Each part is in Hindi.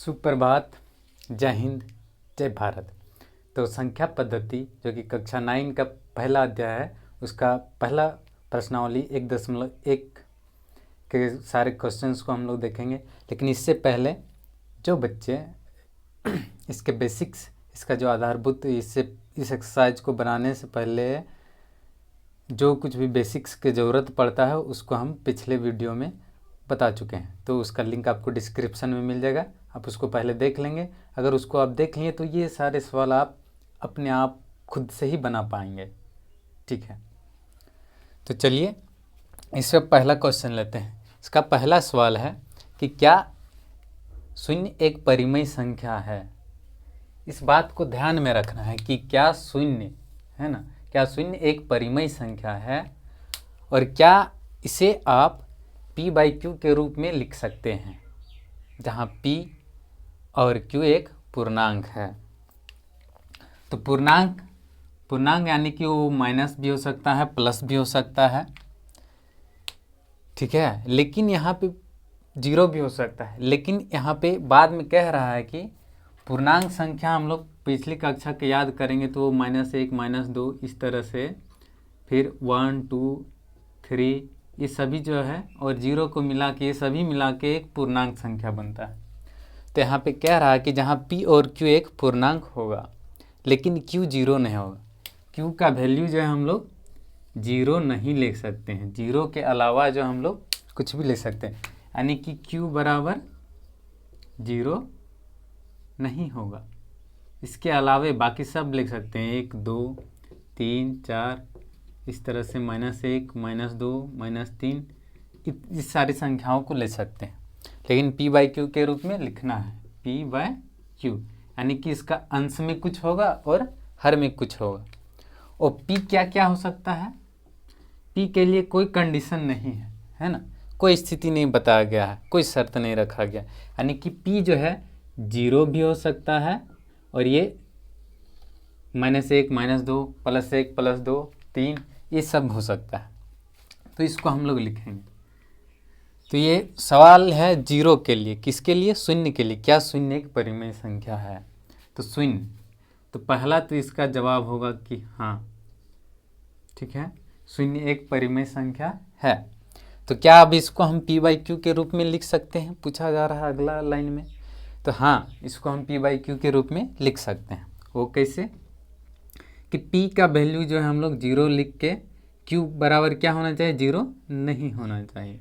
सुप्रभात, जय हिंद, जय भारत। तो संख्या पद्धति जो कि कक्षा 9 का पहला अध्याय है, उसका पहला प्रश्नावली 1.1 के सारे क्वेश्चंस को हम लोग देखेंगे। लेकिन इससे पहले जो बच्चे इसके बेसिक्स, इसका जो आधारभूत, इस एक्सरसाइज को बनाने से पहले जो कुछ भी बेसिक्स की ज़रूरत पड़ता है उसको हम पिछले वीडियो में बता चुके हैं। तो उसका लिंक आपको डिस्क्रिप्शन में मिल जाएगा, आप उसको पहले देख लेंगे। अगर उसको आप देख लिए तो ये सारे सवाल आप अपने आप खुद से ही बना पाएंगे। ठीक है, तो चलिए इससे पहला क्वेश्चन लेते हैं। इसका पहला सवाल है कि क्या शून्य एक परिमेय संख्या है। इस बात को ध्यान में रखना है कि क्या शून्य है ना, क्या शून्य एक परिमेय संख्या है और क्या इसे आप p/q के रूप में लिख सकते हैं, जहाँ p और q एक पूर्णांक है। तो पूर्णांक यानी कि वो माइनस भी हो सकता है, प्लस भी हो सकता है, ठीक है। लेकिन यहाँ पे जीरो भी हो सकता है। लेकिन यहाँ पे बाद में कह रहा है कि पूर्णांक संख्या हम लोग पिछली कक्षा के याद करेंगे तो -1 -2 इस तरह से, फिर 1 2 3 ये सभी जो है और जीरो को मिला के, ये सभी मिला के एक पूर्णांक संख्या बनता है। तो यहाँ पे कह रहा है कि जहाँ p और q एक पूर्णांक होगा लेकिन q जीरो नहीं होगा। q का वैल्यू जो है हम लोग जीरो नहीं ले सकते हैं, जीरो के अलावा जो हम लोग कुछ भी ले सकते हैं, यानी कि q बराबर जीरो नहीं होगा। इसके अलावे बाकी सब लिख सकते हैं, 1 2 3 4 इस तरह से, -1 -2 -3 इस सारी संख्याओं को ले सकते हैं। लेकिन p/q के रूप में लिखना है, p/q, यानी कि इसका अंश में कुछ होगा और हर में कुछ होगा। और p क्या क्या हो सकता है, p के लिए कोई कंडीशन नहीं है, है ना, कोई स्थिति नहीं बताया गया है, कोई शर्त नहीं रखा गया। यानी कि p जो है जीरो भी हो सकता है और ये -1 -2 +1 +2 3 ये सब हो सकता है। तो इसको हम लोग लिखेंगे। तो ये सवाल है जीरो के लिए, किसके लिए, शून्य के लिए। क्या शून्य एक परिमेय संख्या है। तो शून्य, तो पहला तो इसका जवाब होगा कि हाँ, ठीक है, शून्य एक परिमेय संख्या है। तो क्या अब इसको हम p/q के रूप में लिख सकते हैं, पूछा जा रहा है अगला लाइन में। तो हाँ, इसको हम p/q के रूप में लिख सकते हैं। वो कैसे कि p का वैल्यू जो है हम लोग जीरो लिख के, q बराबर क्या होना चाहिए, जीरो नहीं होना चाहिए।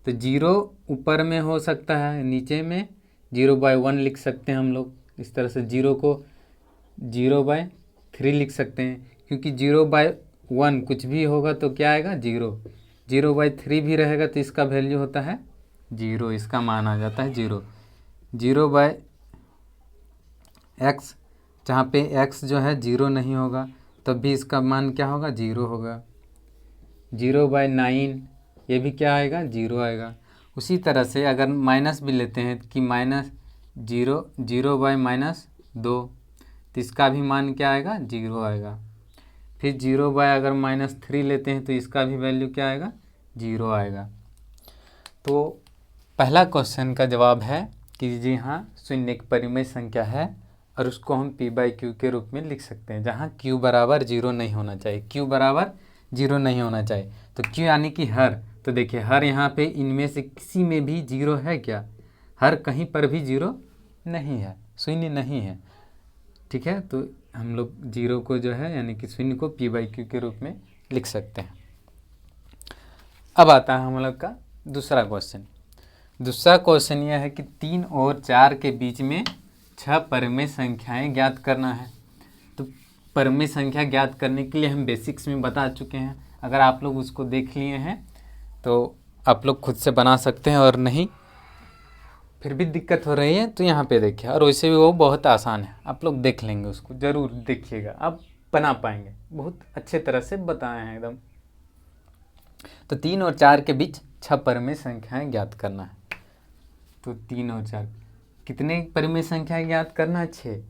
तो जीरो ऊपर में हो सकता है, नीचे में 0/1 लिख सकते हैं हम लोग। इस तरह से जीरो को 0/3 लिख सकते हैं, क्योंकि 0/1 कुछ भी होगा तो क्या आएगा, जीरो। 0/3 भी रहेगा तो इसका वैल्यू होता है जीरो, इसका मान आ जाता है जीरो। 0/x, जहाँ पे x जो है जीरो नहीं होगा तब भी इसका मान क्या होगा, जीरो होगा। 0/9 ये भी क्या आएगा, जीरो आएगा। उसी तरह से अगर माइनस भी लेते हैं कि -0/-2 तो इसका भी मान क्या आएगा, जीरो आएगा। फिर 0/ अगर -3 लेते हैं तो इसका भी वैल्यू क्या आएगा, जीरो आएगा। तो पहला क्वेश्चन का जवाब है कि जी हाँ, शून्य एक परिमेय संख्या है और उसको हम p/q के रूप में लिख सकते हैं, जहाँ q बराबर जीरो नहीं होना चाहिए, q बराबर जीरो नहीं होना चाहिए। तो q यानी कि हर, तो देखिए हर यहाँ पे इनमें से किसी में भी जीरो है क्या, हर कहीं पर भी जीरो नहीं है, शून्य नहीं है, ठीक है। तो हम लोग जीरो को जो है यानी कि शून्य को p/q के रूप में लिख सकते हैं। अब आता है हम लोग का दूसरा क्वेश्चन। दूसरा क्वेश्चन यह है कि 3 और 4 के बीच में 6 परिमेय संख्याएं ज्ञात करना है। तो परिमेय संख्या ज्ञात करने के लिए हम बेसिक्स में बता चुके हैं। अगर आप लोग उसको देख लिए हैं तो आप लोग खुद से बना सकते हैं, और नहीं फिर भी दिक्कत हो रही है तो यहाँ पे देखिए। और वैसे भी वो बहुत आसान है, आप लोग देख लेंगे, उसको ज़रूर देखिएगा, आप बना पाएंगे। बहुत अच्छे तरह से बताए हैं एकदम। तो 3 और 4 के बीच 6 परिमेय संख्याएं ज्ञात करना है। तो 3 और 4 कितने परिमेय संख्याएं ज्ञात करना है, 6।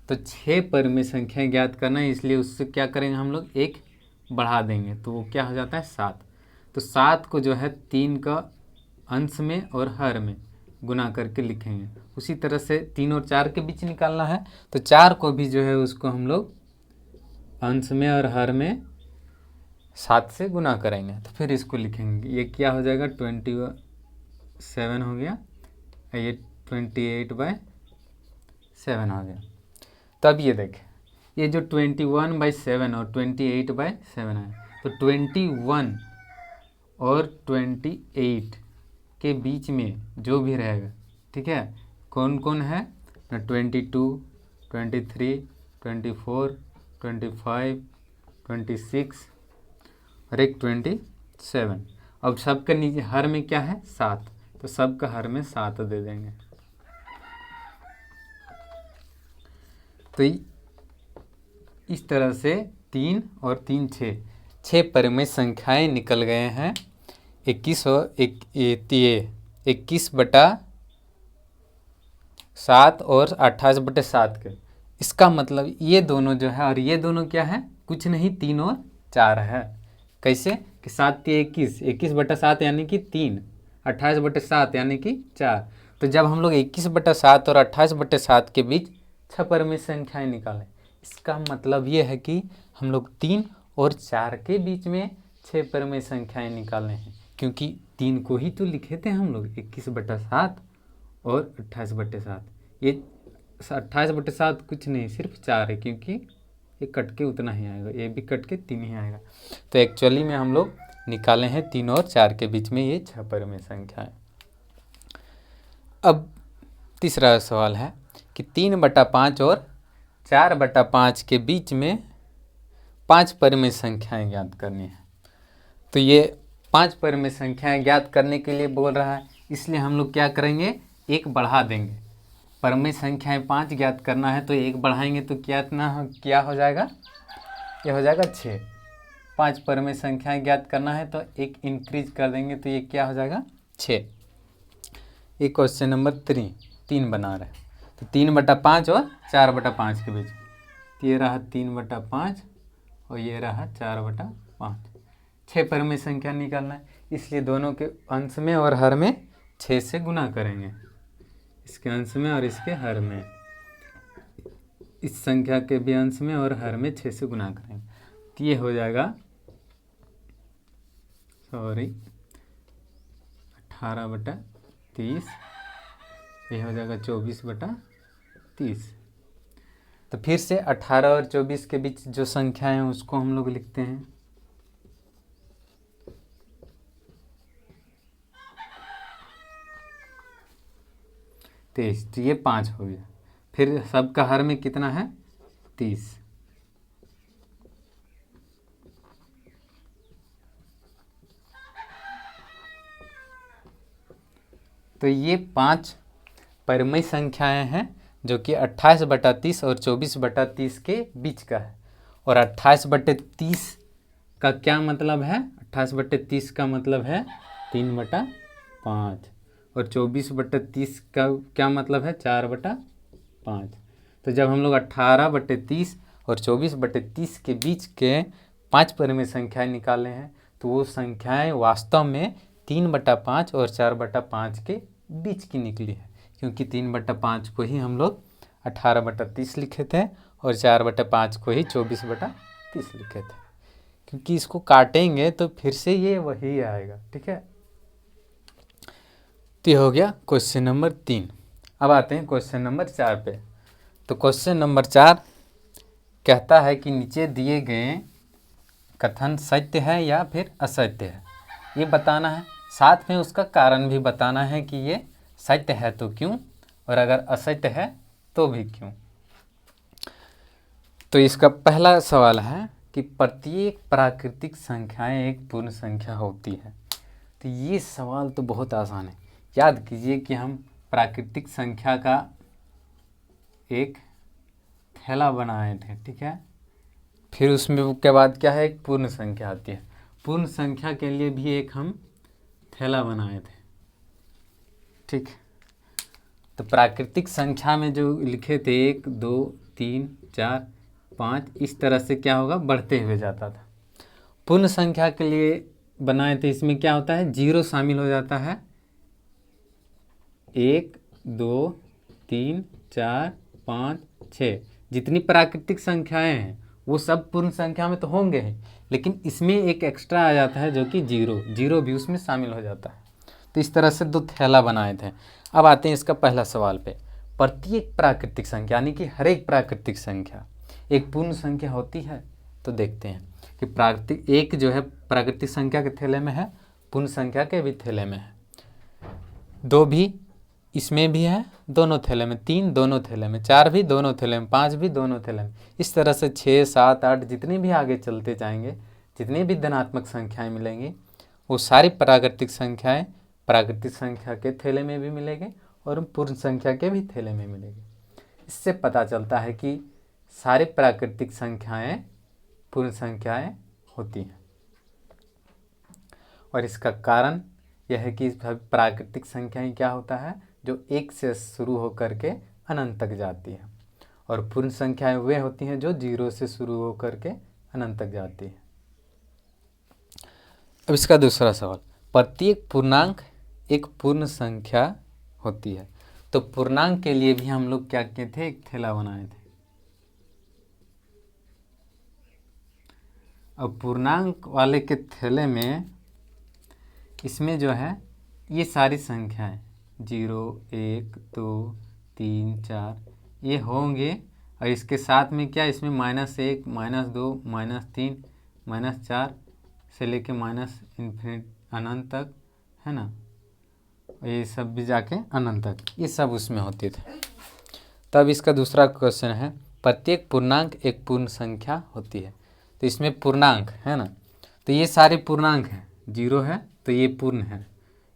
तो 6 परिमेय संख्याएं ज्ञात करना है, इसलिए उससे क्या करेंगे हम लोग, एक बढ़ा देंगे तो वो क्या हो जाता है, 7। तो 7 को जो है 3 का अंश में और हर में गुना करके लिखेंगे। उसी तरह से 3 और 4 के बीच निकालना है, तो 4 को भी जो है उसको हम लोग अंश में और हर में 7 से गुना करेंगे। तो फिर इसको लिखेंगे, ये क्या हो जाएगा 27 हो गया, ये 28/7 हो गया। तब ये देखें, ये जो 21/7 और 28/7 है, तो 21 और 28 के बीच में जो भी रहेगा, ठीक है, कौन कौन है, 22, 23, 24, 25, 26 और एक 27। अब सबका नीचे हर में क्या है 7, तो सबका हर में 7 दे देंगे। तो इस तरह से 3 और 3 6 परिमेय संख्याएं निकल गए हैं 21/7 और 28/7 के। इसका मतलब ये दोनों जो है और ये दोनों क्या है, कुछ नहीं 3 और 4 है। कैसे कि 7 × 21, 21/7 यानी कि 3, 28/7 यानी कि 4। तो जब हम लोग 21/7 और 28/7 के बीच 6 परिमेय संख्याएं निकालें, इसका मतलब ये है कि हम लोग 3 और 4 के बीच में 6 परिमेय संख्याएं निकालने हैं, क्योंकि 3 को ही तो लिखे थे हम लोग 21/7 और 28/7। ये 28/7 कुछ नहीं, सिर्फ 4 है, क्योंकि ये कट के उतना ही आएगा, ये भी कट के 3 ही आएगा। तो एक्चुअली में हम लोग निकाले हैं 3 और 4 के बीच में ये 6 परिमेय संख्याएं। अब तीसरा सवाल है कि 3/5 और 4/5 के बीच में 5 परिमेय संख्याएं ज्ञात करनी है। तो ये 5 परिमेय संख्याएं ज्ञात करने के लिए बोल रहा है, इसलिए हम लोग क्या करेंगे, एक बढ़ा देंगे। परिमेय संख्याएं 5 ज्ञात करना है, तो एक बढ़ाएंगे तो क्या हो जाएगा, ये हो जाएगा 6। 5 परिमेय संख्याएं ज्ञात करना है तो एक इंक्रीज कर देंगे, तो ये क्या हो जाएगा 6। ये क्वेश्चन नंबर 3 बना रहे हैं। तो 3/5 और 4/5 के बीच, ये रहा 3/5 और ये रहा 4/5। 6 परिमेय संख्या निकालना है, इसलिए दोनों के अंश में और हर में 6 से गुना करेंगे। इसके अंश में और इसके हर में, इस संख्या के भी अंश में और हर में 6 से गुना करेंगे। तो ये हो जाएगा 18/30, ये हो जाएगा 24/30। तो फिर से 18 और 24 के बीच जो संख्या है उसको हम लोग लिखते हैं। तो ये 5 हो गया, फिर सबका हर में कितना है 30। तो ये 5 परिमेय संख्याएं हैं जो कि 28/30 और 24/30 के बीच का है। और 28/30 का क्या मतलब है, 28/30 का मतलब है 3/5 और 24/30 का क्या मतलब है 4/5। तो जब हम लोग 18/30 और 24/30 के बीच के 5 परिमेय संख्याएं निकाले हैं, तो वो संख्याएं वास्तव में 3/5 और 4/5 के बीच की निकली है, क्योंकि 3/5 को ही हम लोग 18/30 लिखे थे और 4/5 को ही 24/30 लिखे थे। क्योंकि इसको काटेंगे तो फिर से ये वही आएगा, ठीक है। तो ये हो गया क्वेश्चन नंबर 3। अब आते हैं क्वेश्चन नंबर 4 पे। तो क्वेश्चन नंबर 4 कहता है कि नीचे दिए गए कथन सत्य है या फिर असत्य है, ये बताना है। साथ में उसका कारण भी बताना है कि ये सत्य है तो क्यों, और अगर असत्य है तो भी क्यों। तो इसका पहला सवाल है कि प्रत्येक प्राकृतिक संख्याएं एक पूर्ण संख्या होती है। तो ये सवाल तो बहुत आसान है। याद कीजिए कि हम प्राकृतिक संख्या का एक थैला बनाए थे, ठीक है। फिर उसमें के बाद क्या है, एक पूर्ण संख्या आती है। पूर्ण संख्या के लिए भी एक हम थैला बनाए थे, ठीक। तो प्राकृतिक संख्या में जो लिखे थे 1 2 3 4 5, इस तरह से क्या होगा, बढ़ते हुए जाता था। पूर्ण संख्या के लिए बनाए थे, इसमें क्या होता है, 0 शामिल हो जाता है 1 2 3 4 5 6 जितनी प्राकृतिक संख्याएं हैं वो सब पूर्ण संख्या में तो होंगे ही, लेकिन इसमें एक एक्स्ट्रा आ जाता है जो कि जीरो भी उसमें शामिल हो जाता है। तो इस तरह से 2 थैला बनाए थे। अब आते हैं इसका पहला सवाल पे। प्रत्येक प्राकृतिक संख्या यानी कि हर एक प्राकृतिक संख्या एक पूर्ण संख्या होती है। तो देखते हैं कि प्राकृतिक एक जो है प्राकृतिक संख्या के थैले में है, पूर्ण संख्या के भी थैले में है, 2 भी इसमें भी है दोनों थैले में, 3 दोनों थैले में, 4 भी दोनों थैले में, 5 भी दोनों थैले में। इस तरह से 6 7 8 जितने भी आगे चलते जाएंगे, जितनी भी धनात्मक संख्याएं मिलेंगी वो सारी प्राकृतिक संख्याएं प्राकृतिक संख्या के थैले में भी मिलेंगे और पूर्ण संख्या के भी थैले में मिलेंगे। इससे पता चलता है कि सारी प्राकृतिक संख्याएं पूर्ण संख्याएं होती हैं। और इसका कारण यह है कि प्राकृतिक संख्याएं क्या होता है, जो 1 से शुरू होकर के अनंत तक जाती है, और पूर्ण संख्याएं वे होती हैं जो 0 से शुरू होकर के अनंत तक जाती है। अब इसका दूसरा सवाल, प्रत्येक पूर्णांक एक पूर्ण संख्या होती है। तो पूर्णांक के लिए भी हम लोग क्या किए थे, एक थैला बनाए थे। अब पूर्णांक वाले के थैले में इसमें जो है ये सारी संख्याएं 0 1 2 3 4 ये होंगे, और इसके साथ में क्या इसमें -1 -2 -3 -4 से लेके इन्फिनिट अनंत तक है ना, ये सब भी जाके अनंत तक ये सब उसमें होते थे। तब इसका दूसरा क्वेश्चन है, प्रत्येक पूर्णांक एक पूर्ण संख्या होती है। तो इसमें पूर्णांक है ना, तो ये सारे पूर्णांक हैं, 0 है तो ये पूर्ण है,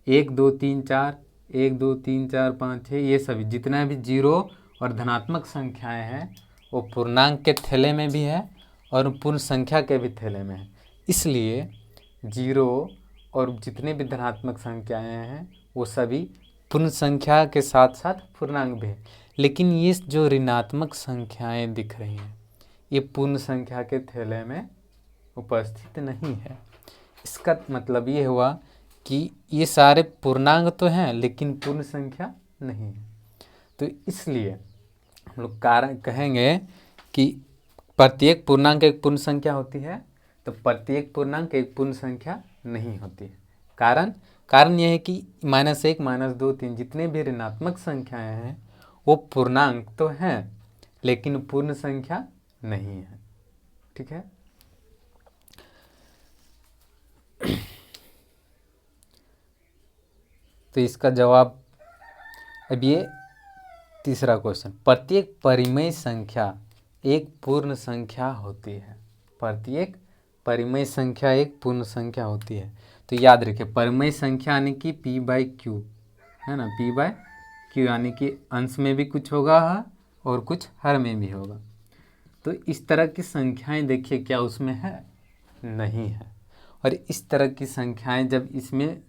1 2 3 4 1 2 3 4 5 6 ये सभी जितना भी 0 और धनात्मक संख्याएं हैं वो पूर्णांक के थैले में भी है और पूर्ण संख्या के भी थैले में है। इसलिए 0 और जितने भी धनात्मक संख्याएं हैं वो सभी पूर्ण संख्या के साथ साथ पूर्णांक भी है। लेकिन ये जो ऋणात्मक संख्याएं दिख रही हैं ये पूर्ण संख्या के थैले में उपस्थित नहीं है। इसका मतलब ये हुआ कि ये सारे पूर्णांक तो हैं लेकिन पूर्ण संख्या नहीं है। तो इसलिए हम लोग कारण कहेंगे कि प्रत्येक पूर्णांक एक पूर्ण संख्या होती है, तो प्रत्येक पूर्णांक एक पूर्ण संख्या नहीं होती है। कारण यह है कि -1 -2 3 जितने भी ऋणात्मक संख्याएं हैं वो पूर्णांक तो हैं लेकिन पूर्ण संख्या नहीं है। ठीक है। तो इसका जवाब, अब ये तीसरा क्वेश्चन, प्रत्येक परिमेय संख्या एक पूर्ण संख्या होती है। प्रत्येक परिमेय संख्या एक पूर्ण संख्या होती है। तो याद रखिए परिमेय संख्या यानी कि p/q है ना, p/q यानी कि अंश में भी कुछ होगा और कुछ हर में भी होगा। तो इस तरह की संख्याएं देखिए क्या उसमें है, नहीं है। और इस तरह की संख्याएं जब इसमें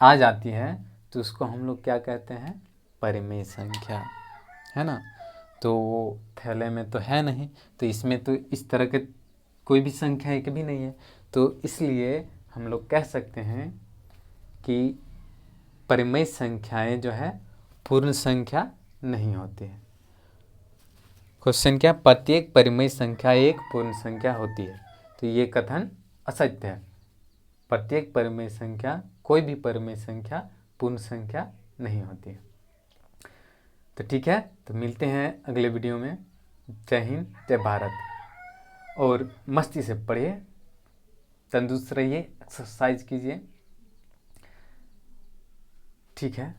आ जाती है तो उसको हम लोग क्या कहते हैं, परिमेय संख्या है ना। तो थैले में तो है नहीं, तो इसमें तो इस तरह के कोई भी संख्या एक भी नहीं है, तो इसलिए हम लोग कह सकते हैं कि परिमेय संख्याएं जो है पूर्ण संख्या नहीं होती है। क्वेश्चन क्या, प्रत्येक परिमेय संख्या एक पूर्ण संख्या होती है। तो ये कथन असत्य है। प्रत्येक परिमेय संख्या, कोई भी परिमेय संख्या पूर्ण संख्या नहीं होती है। तो ठीक है, तो मिलते हैं अगले वीडियो में। जय हिंद, जय भारत। और मस्ती से पढ़िए, तंदुरुस्त रहिए, एक्सरसाइज कीजिए। ठीक है।